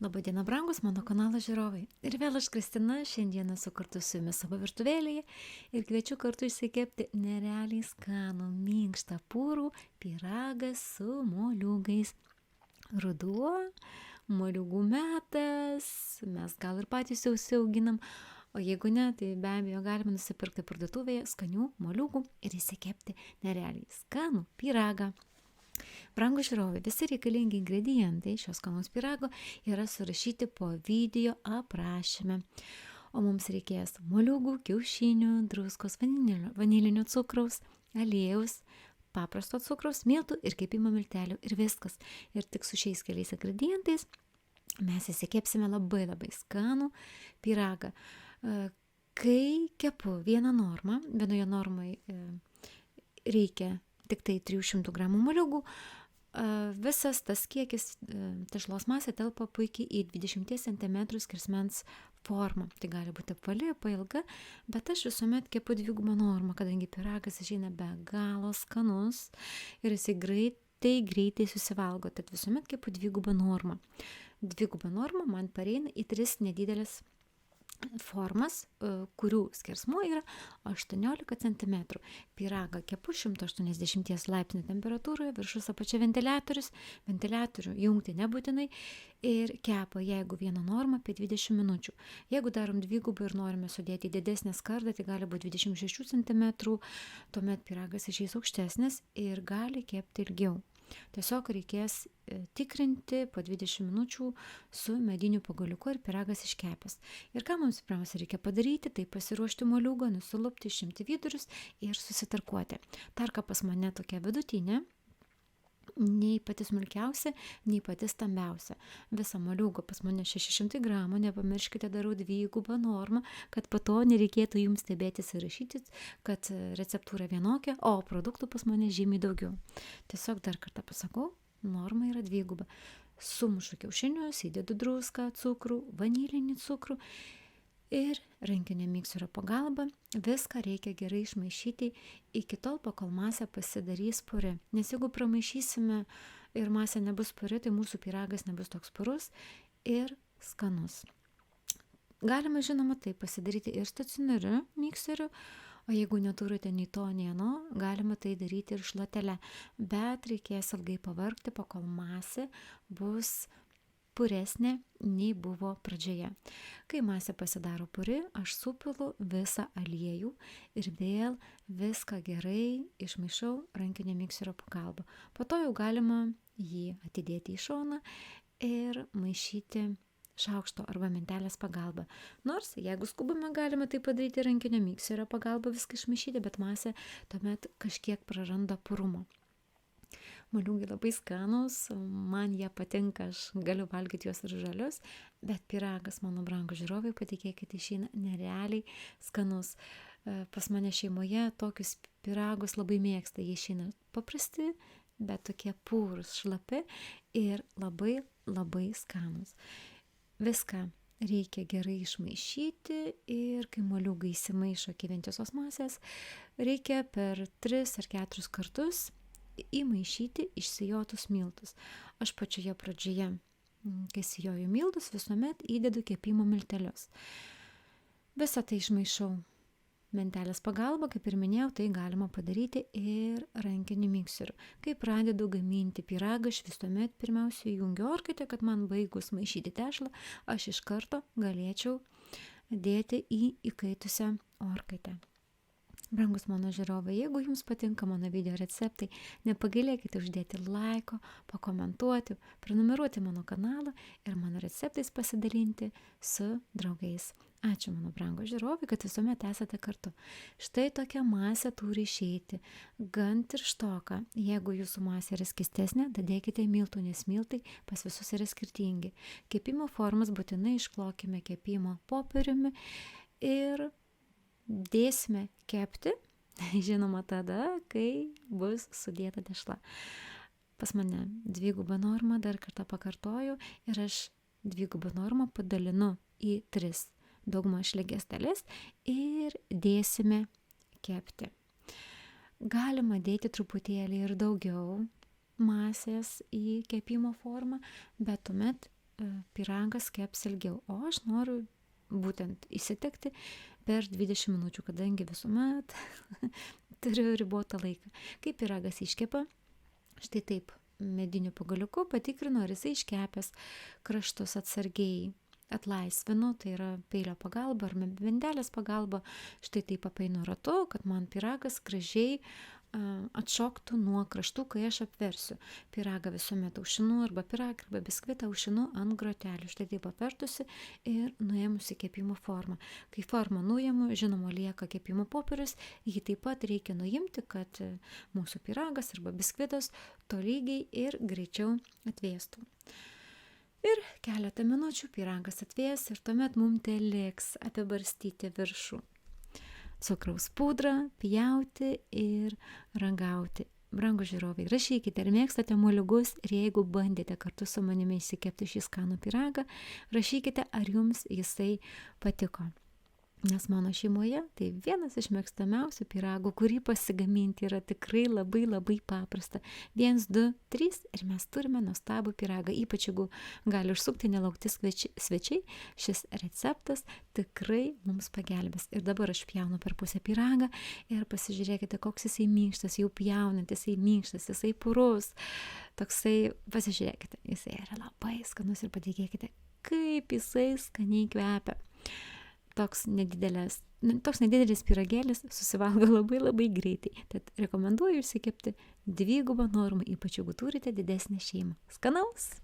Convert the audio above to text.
Labadiena, brangus mano kanalo žiūrovai. Ir vėl aš Kristina, šiandieną esu kartu su jumis savo virtuvėlėje ir kviečiu kartu išsikepti nerealiai skanų, minkštą, purų pyragą su moliūgais. Ruduo, moliūgų metas, mes gal ir patys jau auginam, o jeigu ne, tai be abejo galime nusipirkti parduotuvėje skanių moliūgų ir išsikepti nerealiai skanų pyragą. Brangūs žiūrovai, visi reikalingi ingredientai šios skanaus pyrago yra surašyti po video aprašyme. O mums reikės moliūgų, kiaušinių, druskos, vanilinio cukraus, aliejaus, paprasto cukraus, miltų ir kepimo miltelių ir viskas. Ir tik su šiais keliais ingredientais mes įsikepsime labai skanų pyragą. Kai kepu vieną normą, vienoje normai reikia tik tai 300 gramų moliūgų, visas tas kiekis tešlos masė telpa puikiai į 20 cm skersmens formą. Tai gali būti apvali, pailga, bet aš visuomet kepu dvigubą normą, kadangi pyragas išeina be galo skanus ir jisai greitai susivalgo, tad visuomet kepu dvigubą normą. Dvigubą normą man pareina į 3 nedidelės formas, kurių skersmuo yra 18 cm. Pyragą kepu 180 laipsnių temperatūroje, viršus apačia ventiliatorius, ventiliatorių jungti nebūtinai ir kepa, jeigu vieną normą, apie 20 minučių. Jeigu darom dvigubą ir norime sudėti didesnę skardą, tai gali būti 26 cm, tuomet pyragas išeis aukštesnis ir gali kepti ilgiau. Tiesiog reikės tikrinti po 20 minučių su mediniu pagaliuku ir pyragas iškepęs. Ir ką mums pirmiausia reikia padaryti, tai pasiruošti moliūgą, nusilupti, išimti vidurius ir susitarkuoti. Tarka pas mane tokia vidutinė, nei pati smulkiausia, nei pati stambiausia. Visą moliūgą pas mane 600 gramų, nepamirškite, darau dvigubą normą, kad po to nereikėtų jums stebėtis ir rašyti, kad receptūra vienokia, o produktų pas mane žymiai daugiau. Tiesiog dar kartą pasakau, norma yra dviguba. Sumušu kiaušinius, įdedu druską, cukrų, vanilinį cukrų ir rankinio mikserio pagalba viską reikia gerai išmaišyti iki tol, kol masė pasidarys puri. Nes jeigu pramaišysime ir masė nebus puri, tai mūsų pyragas nebus toks purus ir skanus. Galima, žinoma, tai pasidaryti ir stacionariu mikseriu, o jeigu neturite nei to, nei ano, galima tai daryti ir šluotele, bet reikės ilgai pavargti, kol masė bus puresnė nei buvo pradžioje. Kai masė pasidaro puri, aš supilu visą aliejų ir vėl viską gerai išmaišau rankinio mikserio pagalba. Po to jau galima jį atidėti į šoną ir maišyti šaukšto arba mentelės pagalba. Nors, jeigu skubame, galime tai padaryti rankinio mikserio pagalba, viską išmaišyti, bet masė tuomet kažkiek praranda purumo. Moliūgai labai skanus, man jie patinka, aš galiu valgyti juos ir žalius, bet pyragas, mano brangūs žiūrovai, patikėkite, išeina nerealiai skanus. Pas mane šeimoje tokius pyragus labai mėgsta, jie išeina paprasti, bet tokie purūs, šlapi ir labai skanus. Viską reikia gerai išmaišyti ir kai moliūgai įsimaišo iki vientisos masės, reikia per 3 ar 4 kartus įmaišyti išsijotus miltus. Aš pačioje pradžioje, kai sijoju miltus, visuomet įdedu kepimo miltelius. Visą tai išmaišau mentelės pagalba, kaip ir minėjau, tai galima padaryti ir rankiniu mikseriu. Kai pradedu gaminti pyragą, aš visuomet pirmiausia įjungiu orkaitę, kad man baigus maišyti tešlą, aš iš karto galėčiau dėti į įkaitusią orkaitę. Brangus mano žiūrovai, jeigu jums patinka mano video receptai, nepagailėkite uždėti laiko, pakomentuoti, prenumeruoti mano kanalą ir mano receptais pasidalinti su draugais. Ačiū mano brangus žiūrovai, kad visuomet esate kartu. Štai tokia masė turi išeiti, gan tirštoka. Jeigu jūsų masė yra skystesnė, dadėkite miltų, nes miltai pas visus yra skirtingi. Kepimo formas būtinai išklokime kepimo popieriumi ir dėsime kepti, žinoma tada, kai bus sudėta tešla. Pas mane dvigubą normą, dar kartą pakartoju, ir aš dvigubą normą padalinu į 3 daugmaž lygias dalis ir dėsime kepti. Galima dėti truputėlį ir daugiau masės į kepimo formą, bet tuomet pyragas keps ilgiau, o aš noriu būtent įsitekti per 20 minučių, kadangi visuomet turiu ribotą laiką. Kai pyragas iškepa, štai taip, mediniu pagaliuku patikrinu, ar jisai iškepęs, kraštus atsargiai atlaisvinu, tai yra peilio pagalba ar vendelės pagalba, štai taip apeinu ratu, kad man pyragas gražiai atšoktų nuo kraštų, kai aš apversiu. Pyragą visuomet aušinu, arba pyragą, arba biskvitą aušinu ant grotelių. Štai taip apvertusi ir nuėmusi kepimo formą. Kai formą nuėmu, žinoma, lieka kepimo popierius, jį taip pat reikia nuimti, kad mūsų pyragas arba biskvitas tolygiai ir greičiau atvėstų. Ir keletą minučių pyragas atvės ir tuomet mums teliks apibarstyti viršų cukraus pudrą, pjauti ir ragauti. Brangūs žiūrovai, rašykite, ar mėgstate moliūgus ir jeigu bandėte kartu su manimi įsikepti šį skanų pyragą, rašykite, ar jums jisai patiko. Nes mano šeimoje tai vienas iš mėgstamiausių pyragų, kurį pasigaminti yra tikrai labai labai paprasta. 1, 2, 3 ir mes turime nuostabų pyragą. Ypač jeigu gali užsukti nelaukti svečiai, šis receptas tikrai mums pagelbės. Ir dabar aš pjaunu per pusę pyragą ir pasižiūrėkite, koks jisai minkštas, jau pjaunant, jisai minkštas, jisai purus. Toksai, pasižiūrėkite, jisai yra labai skanus ir patikėkite, kaip jisai skaniai kvepia. Toks nedidelis pyragėlis susivalgo labai labai greitai. Tad rekomenduoju išsikepti 2 normą, ypač jeigu turite didesnę šeimą. Skanaus!